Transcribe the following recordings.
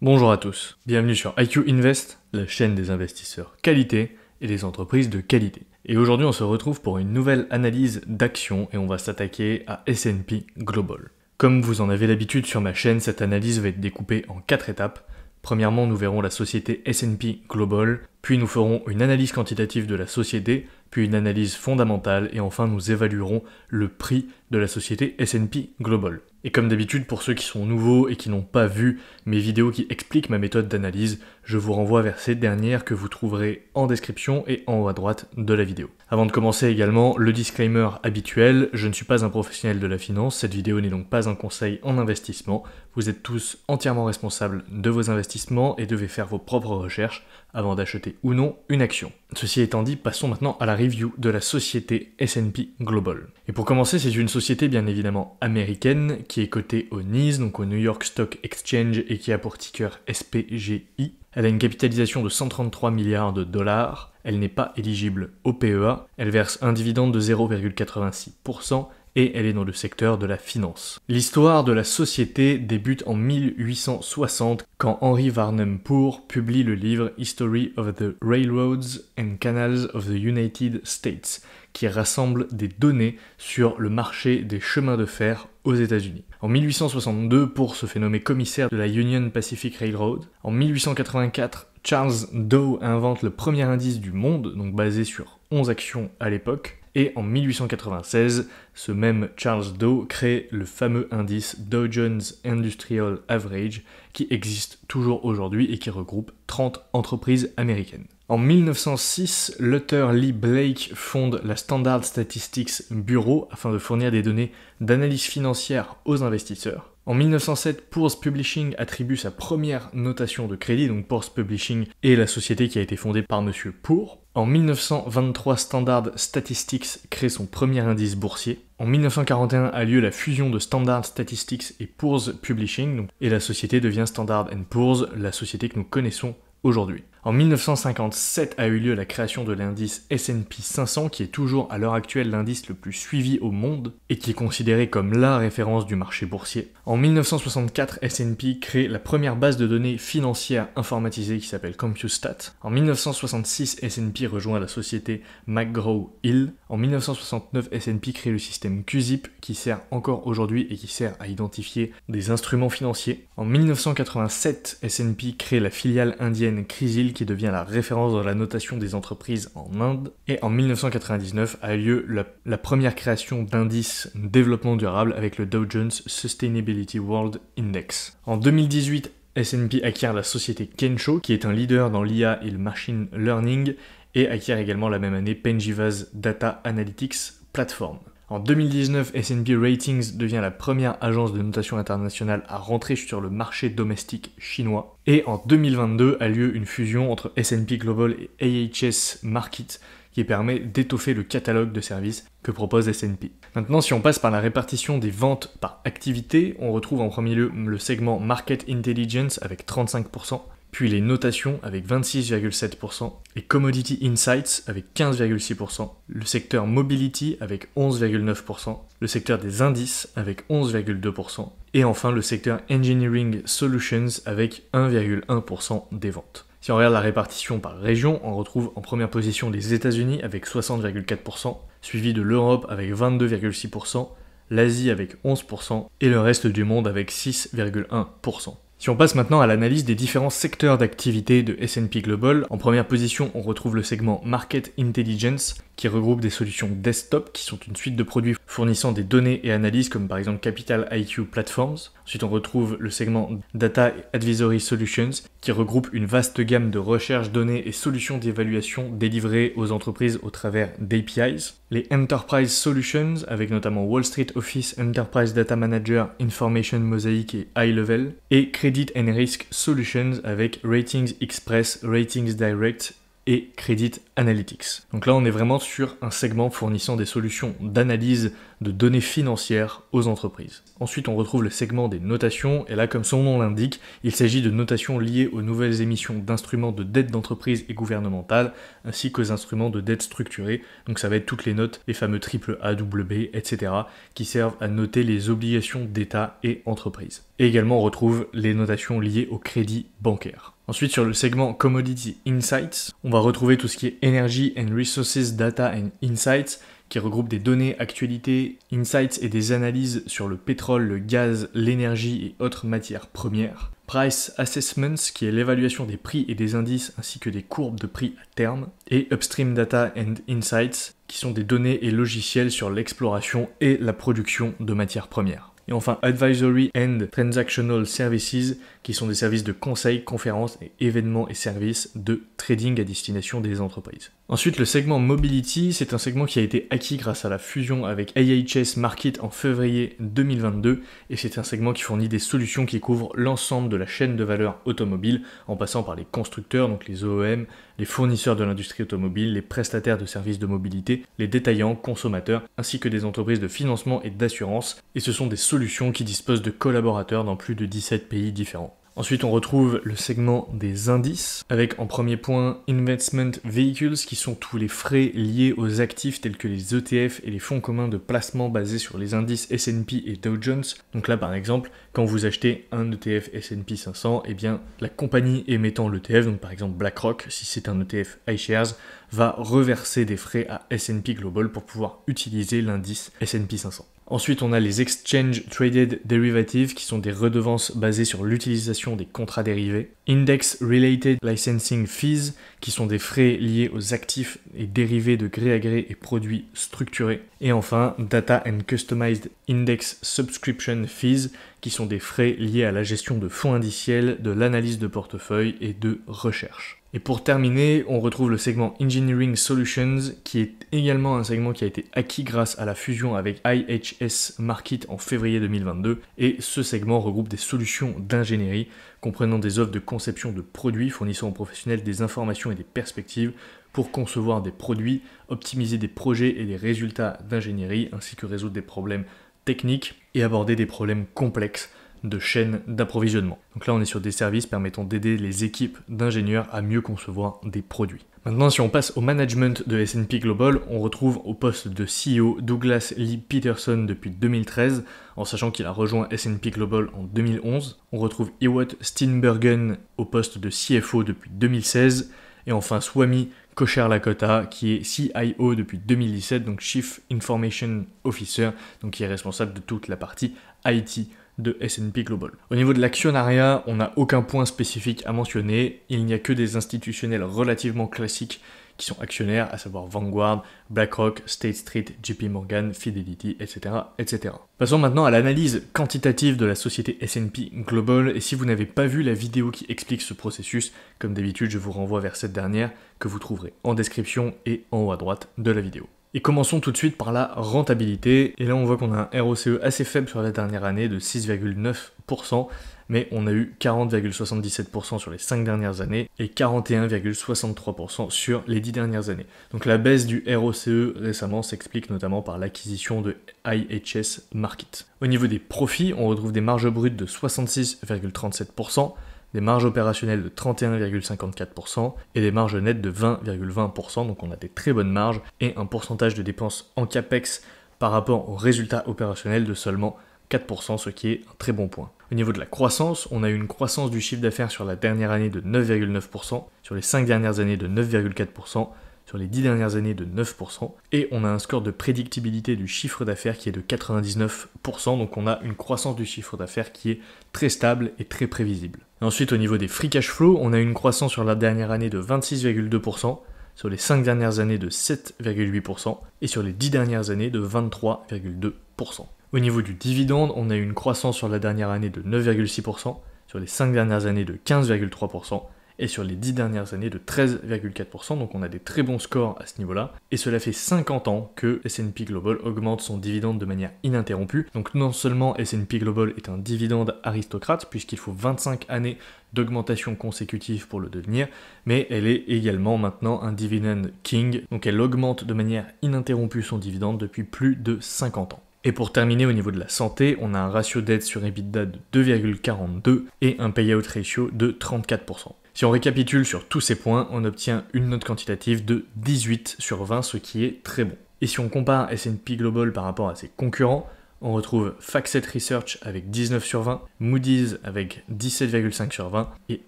Bonjour à tous, bienvenue sur IQ Invest, la chaîne des investisseurs qualité et des entreprises de qualité. Et aujourd'hui on se retrouve pour une nouvelle analyse d'actions et on va s'attaquer à S&P Global. Comme vous en avez l'habitude sur ma chaîne, cette analyse va être découpée en 4 étapes. Premièrement, nous verrons la société S&P Global, puis nous ferons une analyse quantitative de la société, puis une analyse fondamentale, et enfin nous évaluerons le prix de la société S&P Global. Et comme d'habitude, pour ceux qui sont nouveaux et qui n'ont pas vu mes vidéos qui expliquent ma méthode d'analyse, je vous renvoie vers ces dernières que vous trouverez en description et en haut à droite de la vidéo. Avant de commencer également, le disclaimer habituel, je ne suis pas un professionnel de la finance, cette vidéo n'est donc pas un conseil en investissement, vous êtes tous entièrement responsables de vos investissements et devez faire vos propres recherches avant d'acheter ou non une action. Ceci étant dit, passons maintenant à la review de la société S&P Global. Et pour commencer, c'est une société bien évidemment américaine qui est cotée au NYSE, donc au New York Stock Exchange, et qui a pour ticker SPGI. Elle a une capitalisation de 133 milliards de dollars, elle n'est pas éligible au PEA, elle verse un dividende de 0,86%, et elle est dans le secteur de la finance. L'histoire de la société débute en 1860 quand Henry Varnum Poor publie le livre History of the Railroads and Canals of the United States, qui rassemble des données sur le marché des chemins de fer aux États-Unis. En 1862, Poor se fait nommer commissaire de la Union Pacific Railroad. En 1884, Charles Dow invente le premier indice du monde, donc basé sur 11 actions à l'époque. Et en 1896, ce même Charles Dow crée le fameux indice Dow Jones Industrial Average qui existe toujours aujourd'hui et qui regroupe 30 entreprises américaines. En 1906, l'auteur Lee Blake fonde la Standard Statistics Bureau afin de fournir des données d'analyse financière aux investisseurs. En 1907, Poor's Publishing attribue sa première notation de crédit, donc Poor's Publishing est la société qui a été fondée par Monsieur Poor. En 1923, Standard Statistics crée son premier indice boursier. En 1941 a lieu la fusion de Standard Statistics et Poor's Publishing, et la société devient Standard & Poor's, la société que nous connaissons aujourd'hui. En 1957 a eu lieu la création de l'indice S&P 500 qui est toujours à l'heure actuelle l'indice le plus suivi au monde et qui est considéré comme la référence du marché boursier. En 1964, S&P crée la première base de données financière informatisée qui s'appelle CompuStat. En 1966, S&P rejoint la société McGraw-Hill. En 1969, S&P crée le système QZIP qui sert encore aujourd'hui et qui sert à identifier des instruments financiers. En 1987, S&P crée la filiale indienne CRISIL qui devient la référence dans la notation des entreprises en Inde. Et en 1999 a lieu la première création d'indices développement durable avec le Dow Jones Sustainability World Index. En 2018, S&P acquiert la société Kensho, qui est un leader dans l'IA et le machine learning, et acquiert également la même année Penjiva's Data Analytics Platform. En 2019, S&P Ratings devient la première agence de notation internationale à rentrer sur le marché domestique chinois. Et en 2022 a lieu une fusion entre S&P Global et AHS Markit qui permet d'étoffer le catalogue de services que propose S&P. Maintenant, si on passe par la répartition des ventes par activité, on retrouve en premier lieu le segment Market Intelligence avec 35%, puis les notations avec 26,7%, et Commodity Insights avec 15,6%, le secteur Mobility avec 11,9%, le secteur des indices avec 11,2%, et enfin le secteur Engineering Solutions avec 1,1% des ventes. Si on regarde la répartition par région, on retrouve en première position les États-Unis avec 60,4%, suivi de l'Europe avec 22,6%, l'Asie avec 11% et le reste du monde avec 6,1%. Si on passe maintenant à l'analyse des différents secteurs d'activité de S&P Global, en première position on retrouve le segment Market Intelligence qui regroupe des solutions desktop qui sont une suite de produits fournissant des données et analyses comme par exemple Capital IQ Platforms. Ensuite on retrouve le segment Data Advisory Solutions qui regroupe une vaste gamme de recherches, données et solutions d'évaluation délivrées aux entreprises au travers d'APIs. Les Enterprise Solutions avec notamment Wall Street Office, Enterprise Data Manager, Information Mosaic et High Level. Et Credit and Risk Solutions avec Ratings Express, Ratings Direct et Credit Analytics. Donc là, on est vraiment sur un segment fournissant des solutions d'analyse de données financières aux entreprises. Ensuite, on retrouve le segment des notations, et là, comme son nom l'indique, il s'agit de notations liées aux nouvelles émissions d'instruments de dette d'entreprise et gouvernementale, ainsi qu'aux instruments de dette structurée. Donc ça va être toutes les notes, les fameux triple A, double B, etc., qui servent à noter les obligations d'État et entreprises. Et également, on retrouve les notations liées au crédit bancaire. Ensuite, sur le segment Commodity Insights, on va retrouver tout ce qui est Energy and Resources Data and Insights, qui regroupe des données, actualités, insights et des analyses sur le pétrole, le gaz, l'énergie et autres matières premières. Price Assessments, qui est l'évaluation des prix et des indices ainsi que des courbes de prix à terme. Et Upstream Data and Insights, qui sont des données et logiciels sur l'exploration et la production de matières premières. Et enfin, Advisory and Transactional Services, qui sont des services de conseil, conférences et événements et services de trading à destination des entreprises. Ensuite, le segment Mobility, c'est un segment qui a été acquis grâce à la fusion avec AHS Markit en février 2022, et c'est un segment qui fournit des solutions qui couvrent l'ensemble de la chaîne de valeur automobile, en passant par les constructeurs, donc les OEM, les fournisseurs de l'industrie automobile, les prestataires de services de mobilité, les détaillants, consommateurs, ainsi que des entreprises de financement et d'assurance, et ce sont des solutions qui disposent de collaborateurs dans plus de 17 pays différents. Ensuite, on retrouve le segment des indices, avec en premier point Investment Vehicles, qui sont tous les frais liés aux actifs tels que les ETF et les fonds communs de placement basés sur les indices S&P et Dow Jones. Donc là, par exemple, quand vous achetez un ETF S&P 500, eh bien, la compagnie émettant l'ETF, donc par exemple BlackRock, si c'est un ETF iShares, va reverser des frais à S&P Global pour pouvoir utiliser l'indice S&P 500. Ensuite, on a les Exchange Traded Derivatives, qui sont des redevances basées sur l'utilisation des contrats dérivés. Index Related Licensing Fees, qui sont des frais liés aux actifs et dérivés de gré à gré et produits structurés. Et enfin, Data and Customized Index Subscription Fees, qui sont des frais liés à la gestion de fonds indiciels, de l'analyse de portefeuille et de recherche. Et pour terminer, on retrouve le segment Engineering Solutions, qui est également un segment qui a été acquis grâce à la fusion avec IHS Markit en février 2022. Et ce segment regroupe des solutions d'ingénierie, comprenant des offres de conception de produits fournissant aux professionnels des informations et des perspectives pour concevoir des produits, optimiser des projets et des résultats d'ingénierie, ainsi que résoudre des problèmes techniques et aborder des problèmes complexes de chaîne d'approvisionnement. Donc là, on est sur des services permettant d'aider les équipes d'ingénieurs à mieux concevoir des produits. Maintenant, si on passe au management de S&P Global, on retrouve au poste de CEO Douglas Lee Peterson depuis 2013, en sachant qu'il a rejoint S&P Global en 2011. On retrouve Ewart Steenbergen au poste de CFO depuis 2016. Et enfin, Swami Kocher-Lakota, qui est CIO depuis 2017, donc Chief Information Officer, donc qui est responsable de toute la partie IT de S&P Global. Au niveau de l'actionnariat, on n'a aucun point spécifique à mentionner, il n'y a que des institutionnels relativement classiques qui sont actionnaires, à savoir Vanguard, BlackRock, State Street, JP Morgan, Fidelity, etc., etc. Passons maintenant à l'analyse quantitative de la société S&P Global, et si vous n'avez pas vu la vidéo qui explique ce processus, comme d'habitude, je vous renvoie vers cette dernière, que vous trouverez en description et en haut à droite de la vidéo. Et commençons tout de suite par la rentabilité. Et là, on voit qu'on a un ROCE assez faible sur la dernière année de 6,9%, mais on a eu 40,77% sur les 5 dernières années et 41,63% sur les 10 dernières années. Donc la baisse du ROCE récemment s'explique notamment par l'acquisition de IHS Markit. Au niveau des profits, on retrouve des marges brutes de 66,37%, des marges opérationnelles de 31,54% et des marges nettes de 20,20%, donc on a des très bonnes marges et un pourcentage de dépenses en CAPEX par rapport au résultat opérationnel de seulement 4%, ce qui est un très bon point. Au niveau de la croissance, on a eu une croissance du chiffre d'affaires sur la dernière année de 9,9%, sur les 5 dernières années de 9,4%, sur les 10 dernières années de 9%, et on a un score de prédictibilité du chiffre d'affaires qui est de 99%, donc on a une croissance du chiffre d'affaires qui est très stable et très prévisible. Et ensuite, au niveau des free cash flow, on a une croissance sur la dernière année de 26,2%, sur les 5 dernières années de 7,8%, et sur les 10 dernières années de 23,2%. Au niveau du dividende, on a eu une croissance sur la dernière année de 9,6%, sur les 5 dernières années de 15,3%, et sur les 10 dernières années de 13,4%, donc on a des très bons scores à ce niveau-là, et cela fait 50 ans que S&P Global augmente son dividende de manière ininterrompue, donc non seulement S&P Global est un dividende aristocrate, puisqu'il faut 25 années d'augmentation consécutive pour le devenir, mais elle est également maintenant un dividend king, donc elle augmente de manière ininterrompue son dividende depuis plus de 50 ans. Et pour terminer au niveau de la santé, on a un ratio dette sur EBITDA de 2,42 et un payout ratio de 34%. Si on récapitule sur tous ces points, on obtient une note quantitative de 18 sur 20, ce qui est très bon. Et si on compare S&P Global par rapport à ses concurrents, on retrouve FactSet Research avec 19 sur 20, Moody's avec 17,5 sur 20 et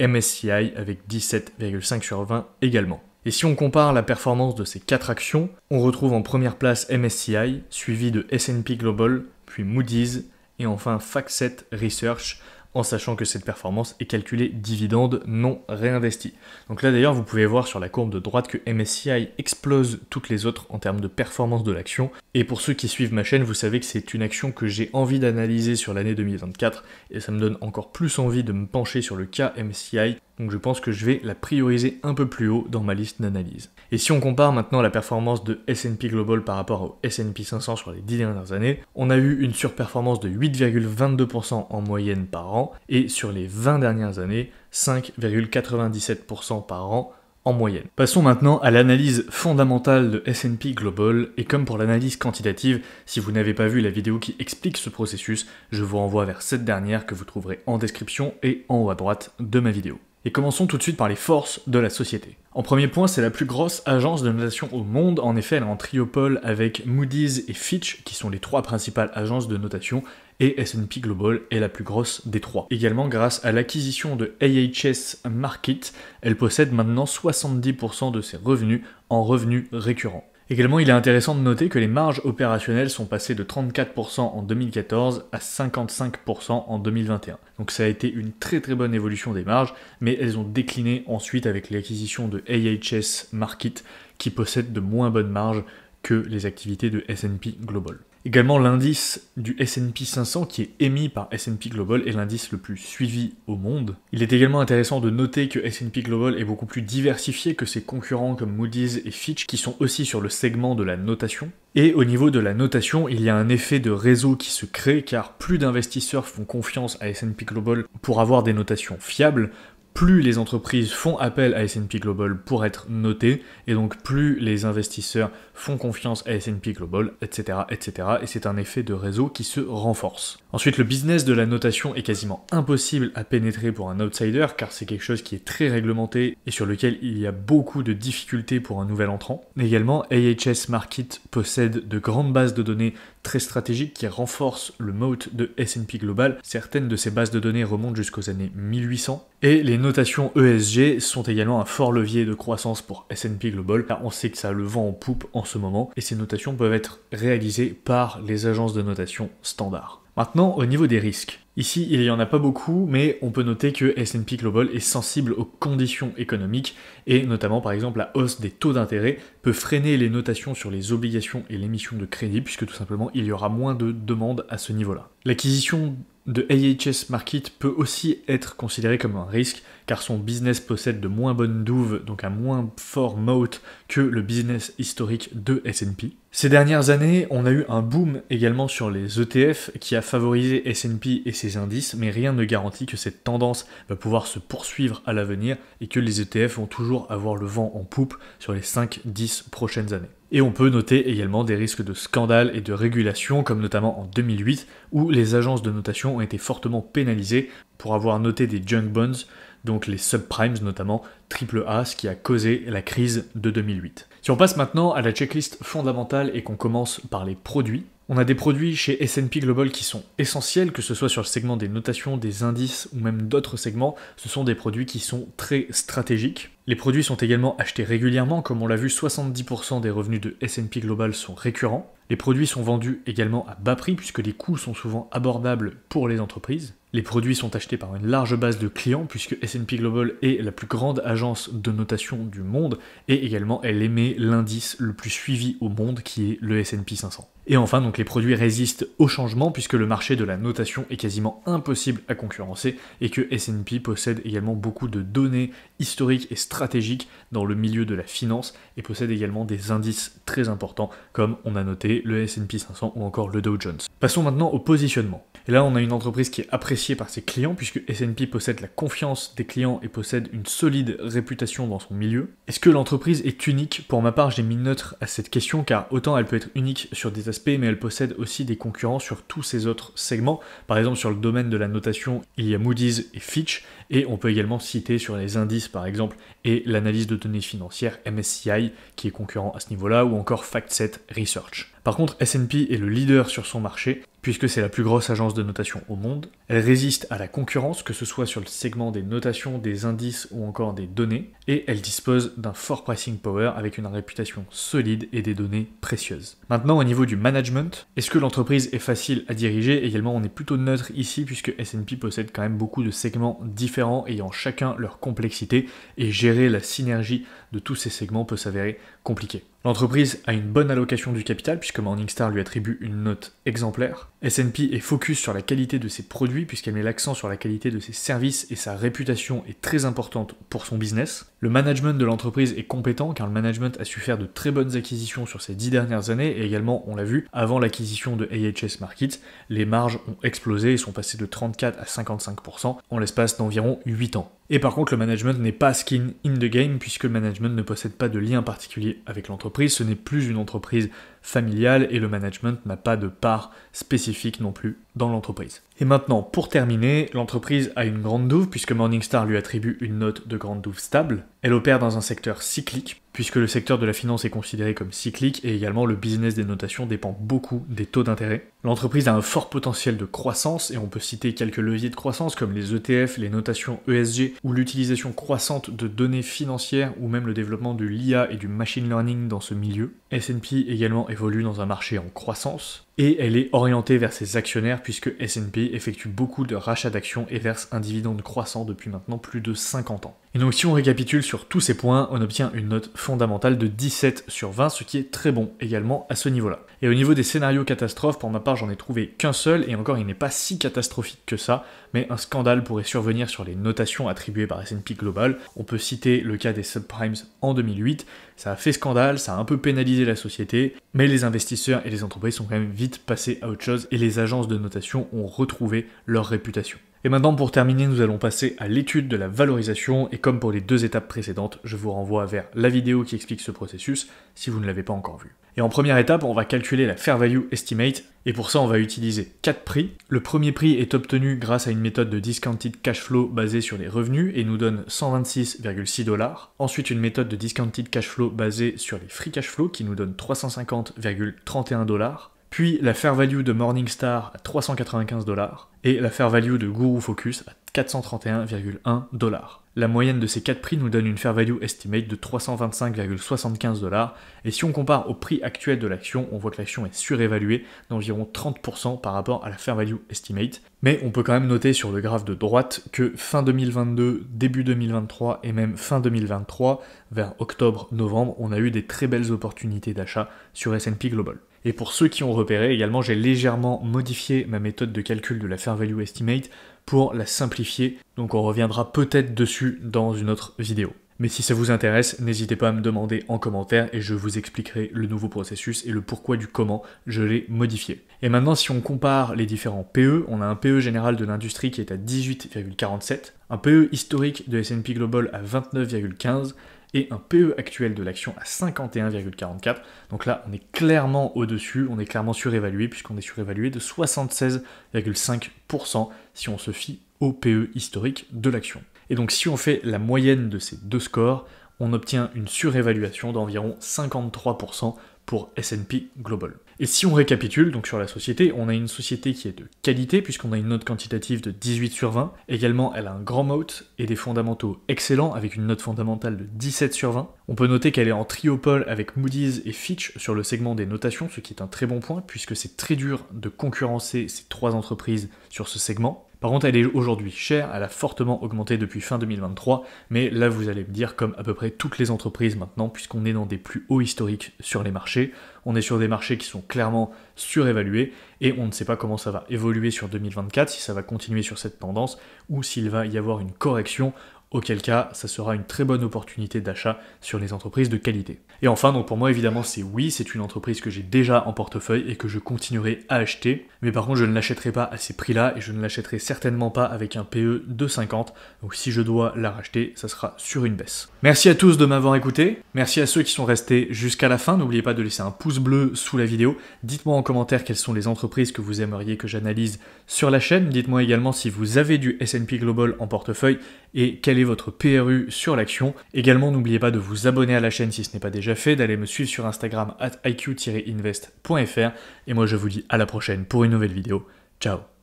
MSCI avec 17,5 sur 20 également. Et si on compare la performance de ces 4 actions, on retrouve en première place MSCI, suivi de S&P Global, puis Moody's et enfin FactSet Research, en sachant que cette performance est calculée dividende non réinvesti. Donc là d'ailleurs vous pouvez voir sur la courbe de droite que MSCI explose toutes les autres en termes de performance de l'action. Et pour ceux qui suivent ma chaîne, vous savez que c'est une action que j'ai envie d'analyser sur l'année 2024 et ça me donne encore plus envie de me pencher sur le cas MSCI. Donc je pense que je vais la prioriser un peu plus haut dans ma liste d'analyse. Et si on compare maintenant la performance de S&P Global par rapport au S&P 500 sur les 10 dernières années, on a eu une surperformance de 8,22% en moyenne par an, et sur les 20 dernières années, 5,97% par an en moyenne. Passons maintenant à l'analyse fondamentale de S&P Global, et comme pour l'analyse quantitative, si vous n'avez pas vu la vidéo qui explique ce processus, je vous renvoie vers cette dernière que vous trouverez en description et en haut à droite de ma vidéo. Et commençons tout de suite par les forces de la société. En premier point, c'est la plus grosse agence de notation au monde. En effet, elle est en triopole avec Moody's et Fitch, qui sont les 3 principales agences de notation, et S&P Global est la plus grosse des 3. Également, grâce à l'acquisition de AHS Markit, elle possède maintenant 70% de ses revenus en revenus récurrents. Également, il est intéressant de noter que les marges opérationnelles sont passées de 34% en 2014 à 55% en 2021. Donc ça a été une très très bonne évolution des marges, mais elles ont décliné ensuite avec l'acquisition de AHS Markit, qui possède de moins bonnes marges que les activités de S&P Global. Également, l'indice du S&P 500 qui est émis par S&P Global est l'indice le plus suivi au monde. Il est également intéressant de noter que S&P Global est beaucoup plus diversifié que ses concurrents comme Moody's et Fitch qui sont aussi sur le segment de la notation. Et au niveau de la notation, il y a un effet de réseau qui se crée car plus d'investisseurs font confiance à S&P Global pour avoir des notations fiables, plus les entreprises font appel à S&P Global pour être notées, et donc plus les investisseurs font confiance à S&P Global, etc., etc., et c'est un effet de réseau qui se renforce. Ensuite, le business de la notation est quasiment impossible à pénétrer pour un outsider, car c'est quelque chose qui est très réglementé et sur lequel il y a beaucoup de difficultés pour un nouvel entrant. Également, AHS Markit possède de grandes bases de données très stratégiques qui renforcent le moat de S&P Global. Certaines de ces bases de données remontent jusqu'aux années 1800. Et les notations ESG sont également un fort levier de croissance pour S&P Global, car on sait que ça a le vent en poupe en ce moment, et ces notations peuvent être réalisées par les agences de notation standard. Maintenant, au niveau des risques. Ici, il n'y en a pas beaucoup, mais on peut noter que S&P Global est sensible aux conditions économiques, et notamment par exemple la hausse des taux d'intérêt peut freiner les notations sur les obligations et l'émission de crédit, puisque tout simplement il y aura moins de demandes à ce niveau-là. L'acquisition de AHS Markit peut aussi être considéré comme un risque, car son business possède de moins bonnes douves, donc un moins fort moat que le business historique de S&P. Ces dernières années, on a eu un boom également sur les ETF qui a favorisé S&P et ses indices, mais rien ne garantit que cette tendance va pouvoir se poursuivre à l'avenir et que les ETF vont toujours avoir le vent en poupe sur les 5-10 prochaines années. Et on peut noter également des risques de scandale et de régulation, comme notamment en 2008, où les agences de notation ont été fortement pénalisées pour avoir noté des junk bonds, donc les subprimes notamment, AAA, ce qui a causé la crise de 2008. Si on passe maintenant à la checklist fondamentale et qu'on commence par les produits, on a des produits chez S&P Global qui sont essentiels, que ce soit sur le segment des notations, des indices ou même d'autres segments. Ce sont des produits qui sont très stratégiques. Les produits sont également achetés régulièrement, comme on l'a vu, 70% des revenus de S&P Global sont récurrents. Les produits sont vendus également à bas prix puisque les coûts sont souvent abordables pour les entreprises. Les produits sont achetés par une large base de clients puisque S&P Global est la plus grande agence de notation du monde et également elle émet l'indice le plus suivi au monde qui est le S&P 500. Et enfin, donc les produits résistent au changement puisque le marché de la notation est quasiment impossible à concurrencer et que S&P possède également beaucoup de données historiques et stratégiques dans le milieu de la finance et possède également des indices très importants comme on a noté le S&P 500 ou encore le Dow Jones. Passons maintenant au positionnement. Et là, on a une entreprise qui est appréciée par ses clients puisque S&P possède la confiance des clients et possède une solide réputation dans son milieu. Est-ce que l'entreprise est unique? Pour ma part, j'ai mis neutre à cette question car autant elle peut être unique sur des aspects, mais elle possède aussi des concurrents sur tous ces autres segments. Par exemple, sur le domaine de la notation, il y a Moody's et Fitch, et on peut également citer sur les indices par exemple, et l'analyse de données financières MSCI qui est concurrent à ce niveau-là, ou encore FactSet Research. Par contre, S&P est le leader sur son marché, puisque c'est la plus grosse agence de notation au monde. Elle résiste à la concurrence, que ce soit sur le segment des notations, des indices ou encore des données, et elle dispose d'un fort pricing power avec une réputation solide et des données précieuses. Maintenant, au niveau du management, est-ce que l'entreprise est facile à diriger? Également, on est plutôt neutre ici, puisque S&P possède quand même beaucoup de segments différents ayant chacun leur complexité, et gérer la synergie de tous ces segments peut s'avérer compliqué. L'entreprise a une bonne allocation du capital puisque Morningstar lui attribue une note exemplaire. S&P est focus sur la qualité de ses produits puisqu'elle met l'accent sur la qualité de ses services et sa réputation est très importante pour son business. Le management de l'entreprise est compétent car le management a su faire de très bonnes acquisitions sur ces 10 dernières années et également, on l'a vu, avant l'acquisition de AHS Markets, les marges ont explosé et sont passées de 34 à 55% en l'espace d'environ 8 ans. Et par contre, le management n'est pas skin in the game puisque le management ne possède pas de lien particulier avec l'entreprise. Ce n'est plus une entreprise familiale et le management n'a pas de part spécifique non plus dans l'entreprise. Et maintenant, pour terminer, l'entreprise a une grande douve puisque Morningstar lui attribue une note de grande douve stable. Elle opère dans un secteur cyclique puisque le secteur de la finance est considéré comme cyclique et également le business des notations dépend beaucoup des taux d'intérêt. L'entreprise a un fort potentiel de croissance et on peut citer quelques leviers de croissance comme les ETF, les notations ESG ou l'utilisation croissante de données financières ou même le développement de l'IA et du machine learning dans ce milieu. S&P également évolue dans un marché en croissance et elle est orientée vers ses actionnaires puisque S&P effectue beaucoup de rachats d'actions et verse un dividende croissant depuis maintenant plus de 50 ans. Et donc si on récapitule sur tous ces points, on obtient une note fondamentale de 17 sur 20, ce qui est très bon également à ce niveau-là. Et au niveau des scénarios catastrophes, pour ma part j'en ai trouvé qu'un seul, et encore il n'est pas si catastrophique que ça, mais un scandale pourrait survenir sur les notations attribuées par S&P Global. On peut citer le cas des subprimes en 2008, ça a fait scandale, ça a un peu pénalisé la société, mais les investisseurs et les entreprises sont quand même vite passés à autre chose, et les agences de notation ont retrouvé leur réputation. Et maintenant, pour terminer, nous allons passer à l'étude de la valorisation, et comme pour les deux étapes précédentes, je vous renvoie vers la vidéo qui explique ce processus, si vous ne l'avez pas encore vu. Et en première étape, on va calculer la Fair Value Estimate, et pour ça, on va utiliser 4 prix. Le premier prix est obtenu grâce à une méthode de Discounted Cash Flow basée sur les revenus, et nous donne 126,6 $. Ensuite, une méthode de Discounted Cash Flow basée sur les Free Cash Flow, qui nous donne 350,31 $. Puis la Fair Value de Morningstar à 395 $, et la Fair Value de Guru Focus à 431,1 $. La moyenne de ces 4 prix nous donne une Fair Value Estimate de 325,75 $, et si on compare au prix actuel de l'action, on voit que l'action est surévaluée d'environ 30% par rapport à la Fair Value Estimate, mais on peut quand même noter sur le graphe de droite que fin 2022, début 2023 et même fin 2023, vers octobre-novembre, on a eu des très belles opportunités d'achat sur S&P Global. Et pour ceux qui ont repéré, également j'ai légèrement modifié ma méthode de calcul de la Fair Value Estimate pour la simplifier, donc on reviendra peut-être dessus dans une autre vidéo. Mais si ça vous intéresse, n'hésitez pas à me demander en commentaire et je vous expliquerai le nouveau processus et le pourquoi du comment je l'ai modifié. Et maintenant, si on compare les différents PE, on a un PE général de l'industrie qui est à 18,47, un PE historique de S&P Global à 29,15, et un PE actuel de l'action à 51,44. Donc là, on est clairement au-dessus, on est clairement surévalué, puisqu'on est surévalué de 76,5% si on se fie au PE historique de l'action. Et donc si on fait la moyenne de ces deux scores, on obtient une surévaluation d'environ 53% pour S&P Global. Et si on récapitule donc sur la société, on a une société qui est de qualité puisqu'on a une note quantitative de 18 sur 20. Également, elle a un grand moat et des fondamentaux excellents avec une note fondamentale de 17 sur 20. On peut noter qu'elle est en triopole avec Moody's et Fitch sur le segment des notations, ce qui est un très bon point puisque c'est très dur de concurrencer ces trois entreprises sur ce segment. Par contre, elle est aujourd'hui chère, elle a fortement augmenté depuis fin 2023, mais là vous allez me dire comme à peu près toutes les entreprises maintenant, puisqu'on est dans des plus hauts historiques sur les marchés, on est sur des marchés qui sont clairement surévalués, et on ne sait pas comment ça va évoluer sur 2024, si ça va continuer sur cette tendance, ou s'il va y avoir une correction, auquel cas ça sera une très bonne opportunité d'achat sur les entreprises de qualité. Et enfin, donc pour moi évidemment c'est oui, c'est une entreprise que j'ai déjà en portefeuille et que je continuerai à acheter, mais par contre je ne l'achèterai pas à ces prix-là et je ne l'achèterai certainement pas avec un PE de 50, donc si je dois la racheter, ça sera sur une baisse. Merci à tous de m'avoir écouté, merci à ceux qui sont restés jusqu'à la fin, n'oubliez pas de laisser un pouce bleu sous la vidéo, dites-moi en commentaire quelles sont les entreprises que vous aimeriez que j'analyse sur la chaîne, dites-moi également si vous avez du S&P Global en portefeuille et quel est votre PRU sur l'action. Également, n'oubliez pas de vous abonner à la chaîne si ce n'est pas déjà fait, d'aller me suivre sur Instagram @iq-invest.fr et moi je vous dis à la prochaine pour une nouvelle vidéo. Ciao.